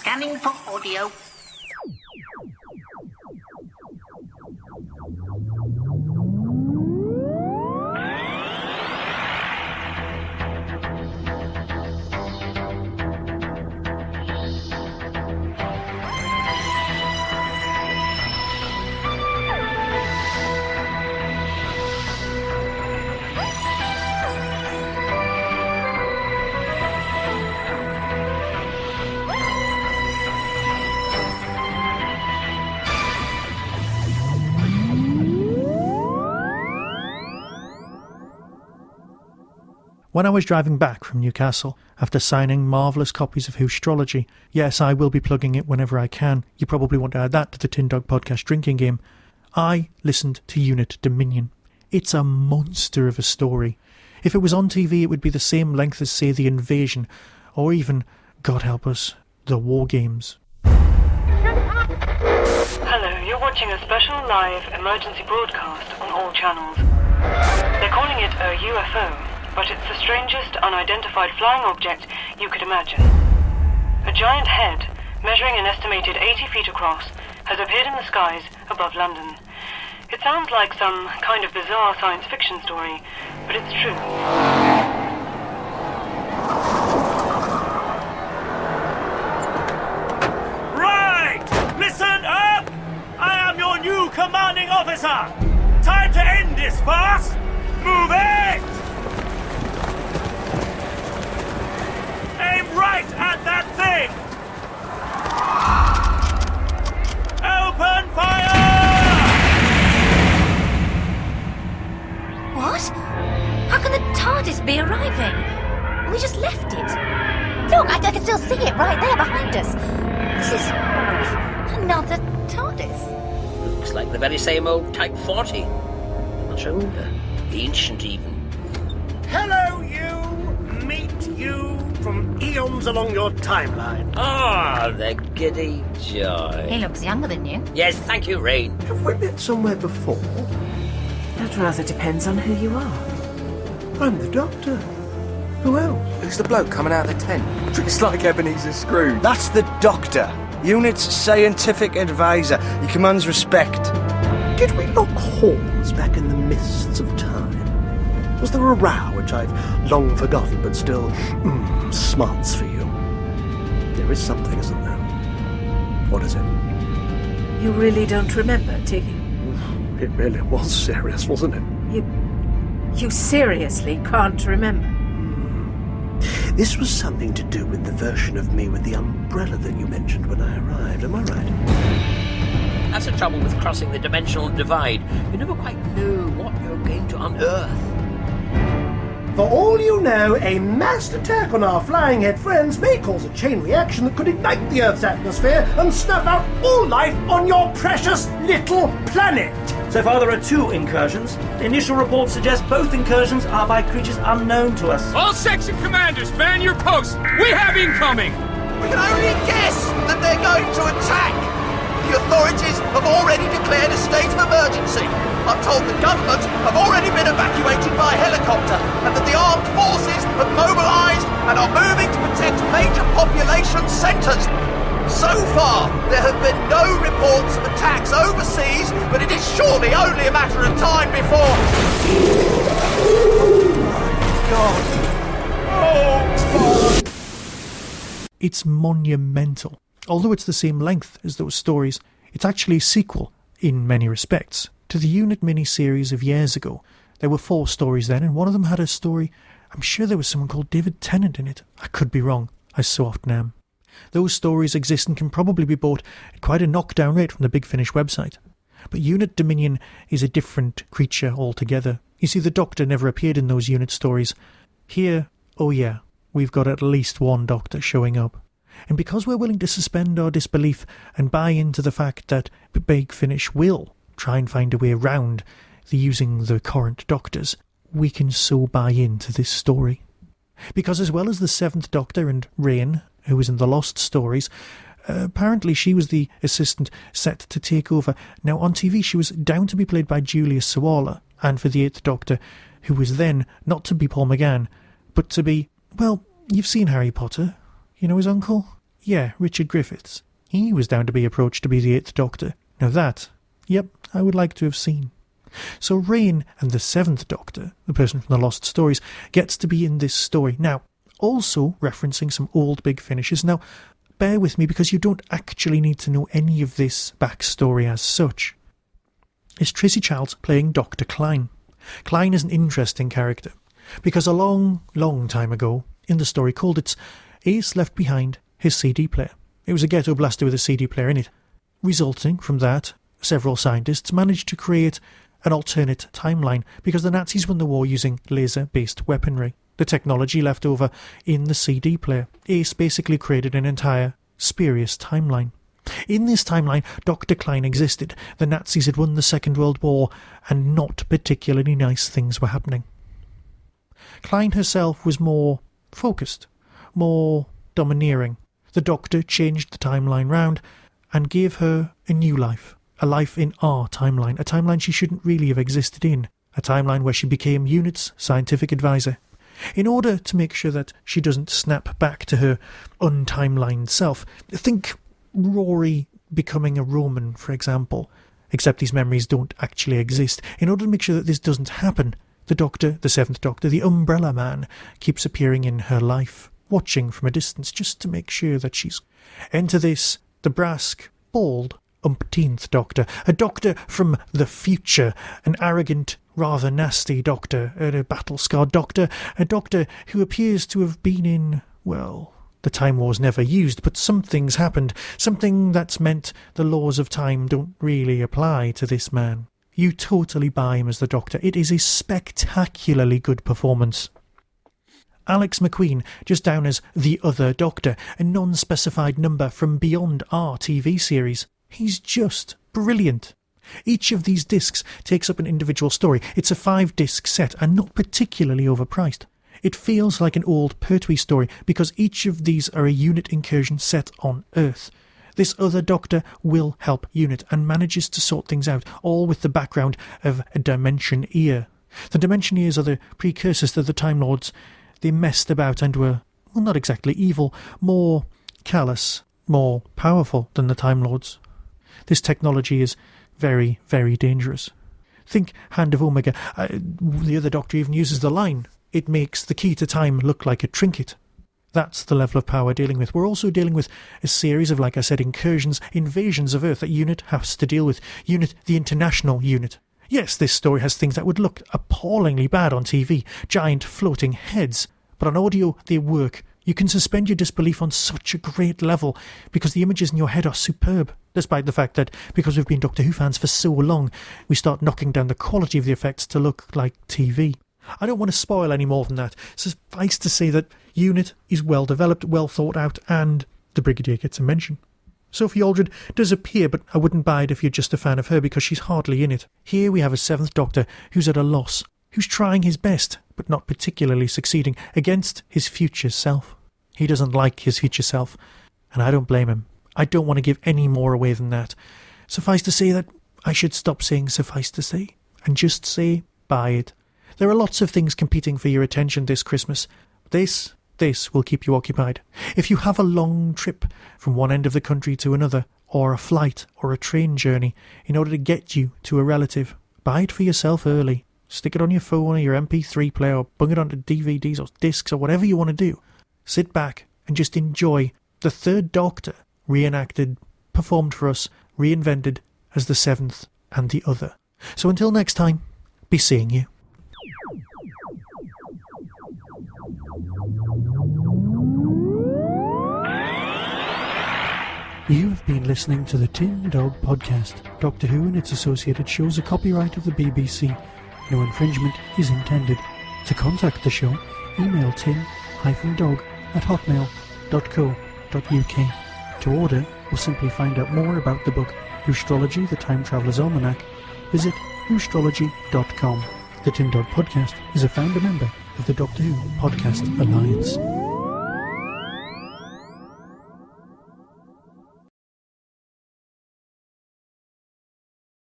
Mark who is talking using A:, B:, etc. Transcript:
A: Scanning for audio.
B: When I was driving back from Newcastle, after signing marvellous copies of Whostrology, yes, I will be plugging it whenever I can, you probably want to add that to the Tin Dog Podcast drinking game, I listened to Unit Dominion. It's a monster of a story. If it was on TV, it would be the same length as, say, The Invasion, or even, God help us, The War Games.
C: Hello, you're watching a special live emergency broadcast on all channels. They're calling it a UFO. But it's the strangest unidentified flying object you could imagine. A giant head, measuring an estimated 80 feet across, has appeared in the skies above London. It sounds like some kind of bizarre science fiction story, but it's true.
D: Right! Listen up! I am your new commanding officer! Time to end this farce! Move it! Aim right at that thing! Open fire!
E: What? How can the TARDIS be arriving? We just left it. Look, I can still see it right there behind us. This is another TARDIS.
F: Looks like the very same old Type 40. But much older. Ancient even.
D: Hello, you! Meet you from eons along your timeline.
F: Ah, the giddy joy.
E: He looks younger than you.
F: Yes, thank you, Raine.
D: Have we met somewhere before?
G: That rather depends on who you are.
D: I'm the Doctor. Who else?
H: Who's the bloke coming out of the tent? Dressed like Ebenezer Scrooge.
I: That's the Doctor, Unit's scientific advisor. He commands respect.
D: Did we lock horns back in the mists of time? Was there a row which I've long forgotten but still smarts for you? There is something, isn't there? What is it?
G: You really don't remember, do you?
D: It really was serious, wasn't it?
G: You seriously can't remember?
D: This was something to do with the version of me with the umbrella that you mentioned when I arrived, am I right?
F: That's the trouble with crossing the dimensional divide. You never quite know what you're going to unearth.
D: For all you know, a massed attack on our flying head friends may cause a chain reaction that could ignite the Earth's atmosphere and snuff out all life on your precious little planet.
J: So far there are 2 incursions. The initial reports suggest both incursions are by creatures unknown to us.
K: All section commanders, man your posts! We have incoming!
L: We can only guess that they're going to attack! The authorities have already declared a state of emergency. I'm told the government have already been evacuated by helicopter and that the armed forces have mobilised and are moving to protect major population centres. So far, there have been no reports of attacks overseas, but it is surely only a matter of time before... Oh, God!
B: It's monumental. Although it's the same length as those stories, it's actually a sequel, in many respects, to the Unit miniseries of years ago. There were 4 stories then, and one of them had a story. I'm sure there was someone called David Tennant in it. I could be wrong. I so often am. Those stories exist and can probably be bought at quite a knockdown rate from the Big Finish website. But Unit Dominion is a different creature altogether. You see, the Doctor never appeared in those Unit stories. Here, oh yeah, we've got at least one Doctor showing up. And because we're willing to suspend our disbelief and buy into the fact that Big Finish will try and find a way around using the current Doctors, we can so buy into this story. Because as well as the 7th Doctor and Raine, who was in the Lost stories, apparently she was the assistant set to take over. Now on TV she was down to be played by Julia Sawalha, and for the 8th Doctor, who was then not to be Paul McGann, but to be, well, you've seen Harry Potter. You know his uncle? Yeah, Richard Griffiths. He was down to be approached to be the 8th Doctor. Now that, yep, I would like to have seen. So Raine and the 7th Doctor, the person from the Lost Stories, gets to be in this story. Now, also referencing some old Big Finishes. Now, bear with me because you don't actually need to know any of this backstory as such. It's Tracey Childs playing Dr. Klein. Klein is an interesting character because a long, long time ago in the story called It's, Ace left behind his CD player. It was a ghetto blaster with a CD player in it. Resulting from that, several scientists managed to create an alternate timeline because the Nazis won the war using laser-based weaponry. The technology left over in the CD player. Ace basically created an entire spurious timeline. In this timeline, Dr. Klein existed. The Nazis had won the Second World War, and not particularly nice things were happening. Klein herself was more focused, more domineering. The Doctor changed the timeline round and gave her a new life, a life in our timeline, a timeline she shouldn't really have existed in, a timeline where she became UNIT's scientific advisor. In order to make sure that she doesn't snap back to her untimelined self, think Rory becoming a Roman, for example, except these memories don't actually exist. In order to make sure that this doesn't happen, the Doctor, the 7th Doctor, the Umbrella Man, keeps appearing in her life, watching from a distance just to make sure that she's... Enter this, the brasque, bald, umpteenth Doctor, a Doctor from the future, an arrogant, rather nasty Doctor, a battle-scarred Doctor, a Doctor who appears to have been in, well, the Time War's never used, but something's happened, something that's meant the laws of time don't really apply to this man. You totally buy him as the Doctor. It is a spectacularly good performance. Alex Macqueen, just down as the other Doctor, a non-specified number from beyond our TV series. He's just brilliant. Each of these discs takes up an individual story. It's a 5-disc set and not particularly overpriced. It feels like an old Pertwee story because each of these are a UNIT incursion set on Earth. This other Doctor will help UNIT and manages to sort things out, all with the background of a Dimension Ear. The Dimension Ears are the precursors to the Time Lords. They messed about and were, well, not exactly evil, more callous, more powerful than the Time Lords. This technology is very, very dangerous. Think Hand of Omega. The other Doctor even uses the line, "It makes the key to time look like a trinket." That's the level of power we're dealing with. We're also dealing with a series of, like I said, incursions, invasions of Earth that UNIT has to deal with. UNIT, the international UNIT. Yes, this story has things that would look appallingly bad on TV, giant floating heads, but on audio they work. You can suspend your disbelief on such a great level because the images in your head are superb, despite the fact that because we've been Doctor Who fans for so long, we start knocking down the quality of the effects to look like TV. I don't want to spoil any more than that. Suffice to say that UNIT is well developed, well thought out, and the Brigadier gets a mention. Sophie Aldred does appear, but I wouldn't buy it if you're just a fan of her because she's hardly in it. Here we have a 7th Doctor who's at a loss, who's trying his best, but not particularly succeeding, against his future self. He doesn't like his future self, and I don't blame him. I don't want to give any more away than that. Suffice to say that I should stop saying suffice to say, and just say buy it. There are lots of things competing for your attention this Christmas. This will keep you occupied. If you have a long trip from one end of the country to another, or a flight or a train journey, in order to get you to a relative, buy it for yourself early. Stick it on your phone or your MP3 player, or bung it onto DVDs or discs or whatever you want to do. Sit back and just enjoy the 3rd Doctor reenacted, performed for us, reinvented as the 7th and the other. So until next time, be seeing you. You've been listening to the Tin Dog Podcast. Doctor Who and its associated shows are copyright of the BBC. No infringement is intended. To contact the show, email tin-dog@hotmail.co.uk. To order or simply find out more about the book Whostrology, the Time Traveller's Almanac, visit whostrology.com. The Tin Dog Podcast is a founder member of the Doctor Who Podcast Alliance.